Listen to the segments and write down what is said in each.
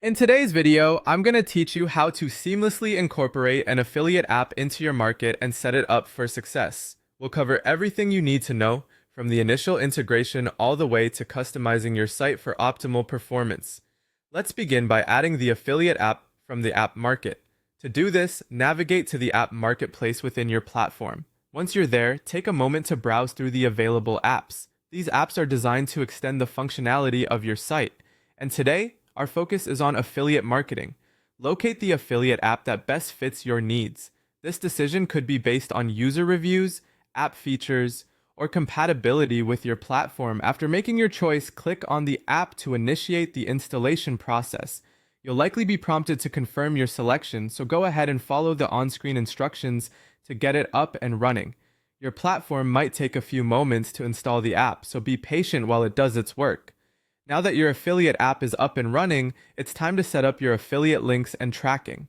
In today's video, I'm going to teach you how to seamlessly incorporate an affiliate app into your market and set it up for success. We'll cover everything you need to know, from the initial integration all the way to customizing your site for optimal performance. Let's begin by adding the affiliate app from the app market. To do this, navigate to the app marketplace within your platform. Once you're there, take a moment to browse through the available apps. These apps are designed to extend the functionality of your site. And today, our focus is on affiliate marketing. Locate the affiliate app that best fits your needs. This decision could be based on user reviews, app features, or compatibility with your platform. After making your choice, click on the app to initiate the installation process. You'll likely be prompted to confirm your selection, so go ahead and follow the on-screen instructions to get it up and running. Your platform might take a few moments to install the app, so be patient while it does its work. Now that your affiliate app is up and running, it's time to set up your affiliate links and tracking.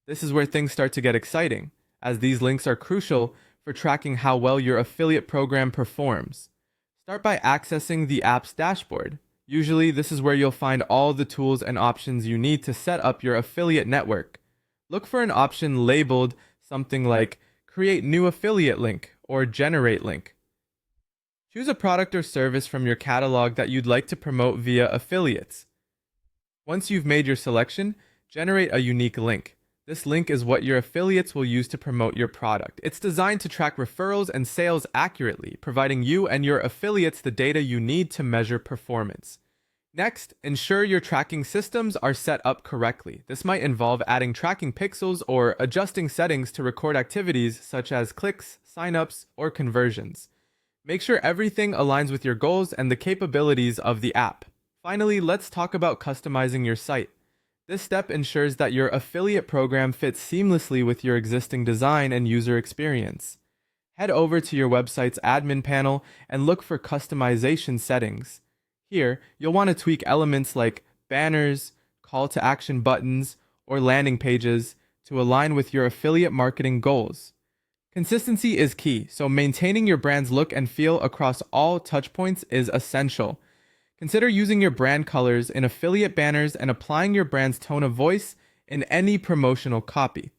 This is where things start to get exciting, as these links are crucial for tracking how well your affiliate program performs. Start by accessing the app's dashboard. Usually, this is where you'll find all the tools and options you need to set up your affiliate network. Look for an option labeled something like Create New Affiliate Link or Generate Link. Choose a product or service from your catalog that you'd like to promote via affiliates. Once you've made your selection, generate a unique link. This link is what your affiliates will use to promote your product. It's designed to track referrals and sales accurately, providing you and your affiliates the data you need to measure performance. Next, ensure your tracking systems are set up correctly. This might involve adding tracking pixels or adjusting settings to record activities such as clicks, signups, or conversions. Make sure everything aligns with your goals and the capabilities of the app. Finally, let's talk about customizing your site. This step ensures that your affiliate program fits seamlessly with your existing design and user experience. Head over to your website's admin panel and look for customization settings. Here, you'll want to tweak elements like banners, call to action buttons, or landing pages to align with your affiliate marketing goals. Consistency is key, so maintaining your brand's look and feel across all touchpoints is essential. Consider using your brand colors in affiliate banners and applying your brand's tone of voice in any promotional copy.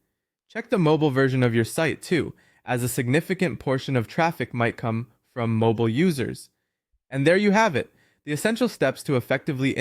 Check the mobile version of your site too, as a significant portion of traffic might come from mobile users. And there you have it, the essential steps to effectively